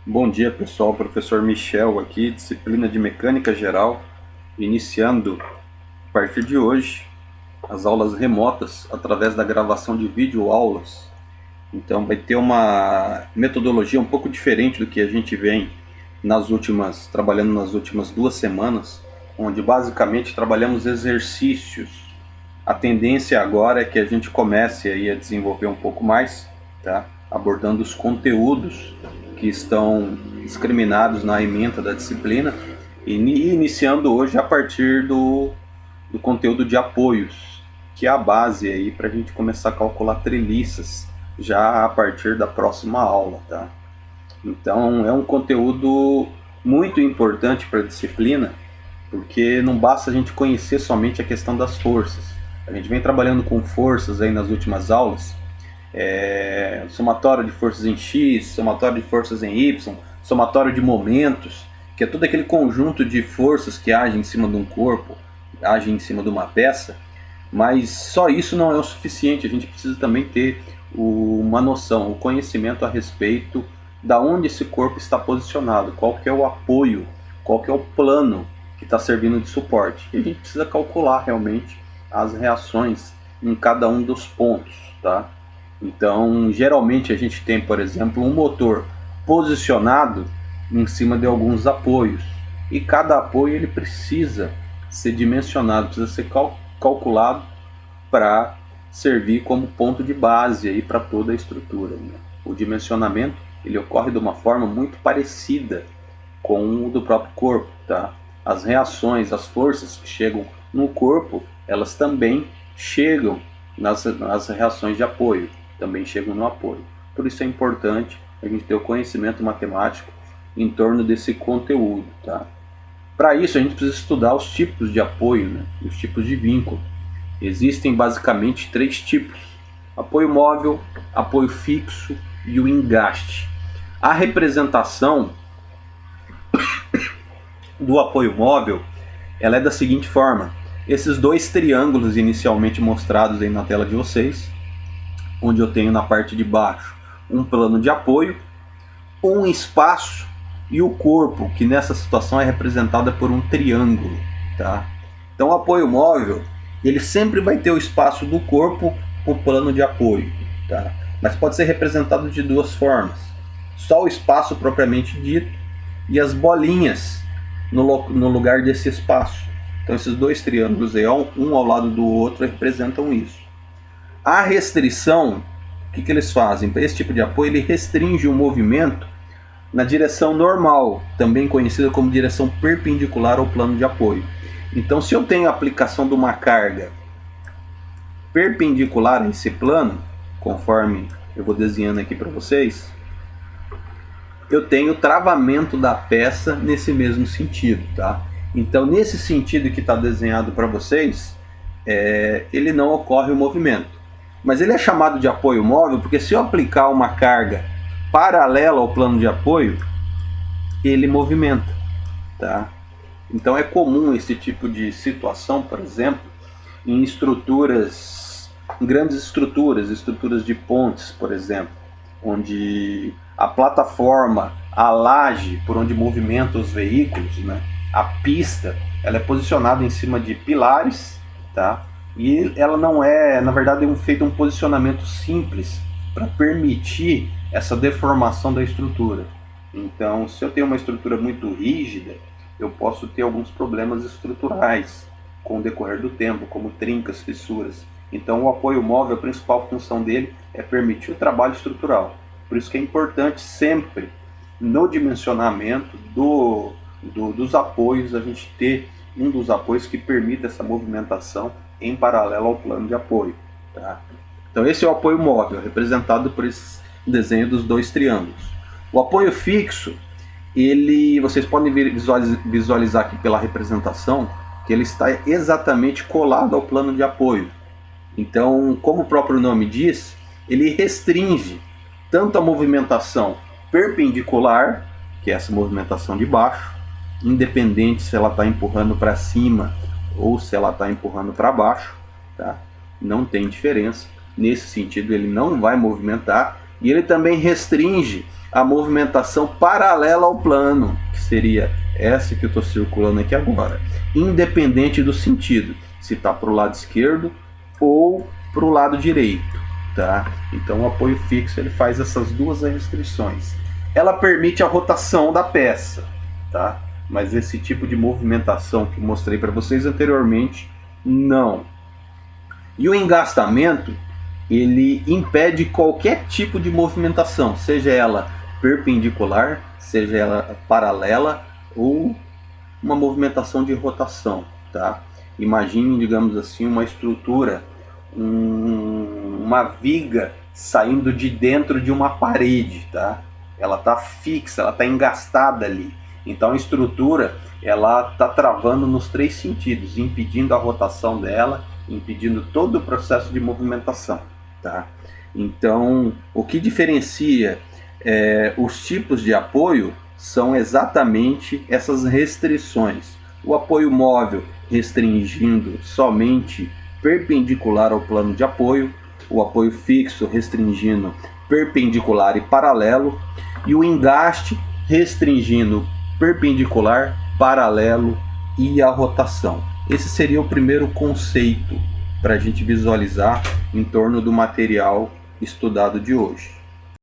Bom dia pessoal, professor Michel aqui, disciplina de Mecânica Geral, iniciando a partir de hoje as aulas remotas através da gravação de vídeo aulas. Então vai ter uma metodologia um pouco diferente do que a gente vem trabalhando nas últimas 2 semanas, onde basicamente trabalhamos exercícios. A tendência agora é que a gente comece aí a desenvolver um pouco mais, tá? Abordando os conteúdos que estão discriminados na ementa da disciplina e iniciando hoje a partir do conteúdo de apoios, que é a base aí para a gente começar a calcular treliças já a partir da próxima aula, tá? Então é um conteúdo muito importante para a disciplina, porque não basta a gente conhecer somente a questão das forças. A gente vem trabalhando com forças aí nas últimas aulas, somatório de forças em X, somatório de forças em Y, somatório de momentos, que é todo aquele conjunto de forças que agem em cima de um corpo, agem em cima de uma peça, mas só isso não é o suficiente, a gente precisa também ter uma noção, o conhecimento a respeito da onde esse corpo está posicionado, qual que é o apoio, qual que é o plano que está servindo de suporte. E a gente precisa calcular realmente as reações em cada um dos pontos, tá? Então, geralmente a gente tem, por exemplo, um motor posicionado em cima de alguns apoios. E cada apoio ele precisa ser dimensionado, precisa ser calculado para servir como ponto de base aí para toda a estrutura, né? O dimensionamento ele ocorre de uma forma muito parecida com o do próprio corpo, tá? As reações, as forças que chegam no corpo, elas também chegam nas reações de apoio, também chegam no apoio. Por isso é importante a gente ter o conhecimento matemático em torno desse conteúdo, tá? Para isso a gente precisa estudar os tipos de apoio, né? Os tipos de vínculo. Existem basicamente 3 tipos: apoio móvel, apoio fixo e o engaste. A representação do apoio móvel ela é da seguinte forma: esses 2 triângulos inicialmente mostrados aí na tela de vocês, onde eu tenho na parte de baixo um plano de apoio, um espaço e o corpo, que nessa situação é representada por um triângulo, tá? Então o apoio móvel ele sempre vai ter o espaço do corpo com o plano de apoio, tá? Mas pode ser representado de 2 formas: só o espaço propriamente dito e as bolinhas no lugar desse espaço. Então esses 2 triângulos aí, um ao lado do outro, representam isso. A restrição, o que eles fazem? Para esse tipo de apoio, ele restringe o movimento na direção normal, também conhecida como direção perpendicular ao plano de apoio. Então, se eu tenho a aplicação de uma carga perpendicular a esse plano, conforme eu vou desenhando aqui para vocês, eu tenho travamento da peça nesse mesmo sentido, tá? Então, nesse sentido que está desenhado para vocês, ele não ocorre o movimento. Mas ele é chamado de apoio móvel porque se eu aplicar uma carga paralela ao plano de apoio, ele movimenta, tá? Então é comum esse tipo de situação, por exemplo, em grandes estruturas de pontes, por exemplo, onde a plataforma, a laje por onde movimenta os veículos, né, a pista, ela é posicionada em cima de pilares, tá? E ela não é, na verdade, feito um posicionamento simples para permitir essa deformação da estrutura. Então, se eu tenho uma estrutura muito rígida, eu posso ter alguns problemas estruturais com o decorrer do tempo, como trincas, fissuras. Então, o apoio móvel, a principal função dele é permitir o trabalho estrutural. Por isso que é importante sempre, no dimensionamento dos apoios, a gente ter um dos apoios que permita essa movimentação em paralelo ao plano de apoio, tá? Então esse é o apoio móvel, representado por esse desenho dos 2 triângulos. O apoio fixo, vocês podem visualizar aqui pela representação, que ele está exatamente colado ao plano de apoio. Então, como o próprio nome diz, ele restringe tanto a movimentação perpendicular, que é essa movimentação de baixo, independente se ela está empurrando para cima ou se ela está empurrando para baixo, tá? Não tem diferença. Nesse sentido, ele não vai movimentar. E ele também restringe a movimentação paralela ao plano, que seria essa que eu estou circulando aqui agora, independente do sentido, se está para o lado esquerdo ou para o lado direito, tá? Então o apoio fixo ele faz essas duas restrições. Ela permite a rotação da peça, tá? Mas esse tipo de movimentação que mostrei para vocês anteriormente, não. E o engastamento, ele impede qualquer tipo de movimentação, seja ela perpendicular, seja ela paralela ou uma movimentação de rotação, tá? Imagine, digamos assim, uma estrutura, uma viga saindo de dentro de uma parede, tá? Ela está fixa, ela está engastada ali. Então a estrutura ela está travando nos três sentidos, impedindo a rotação dela, impedindo todo o processo de movimentação, tá? Então o que diferencia os tipos de apoio são exatamente essas restrições. O apoio móvel restringindo somente perpendicular ao plano de apoio, o apoio fixo restringindo perpendicular e paralelo, e o engaste restringindo perpendicular, paralelo e a rotação. Esse seria o primeiro conceito para a gente visualizar em torno do material estudado de hoje.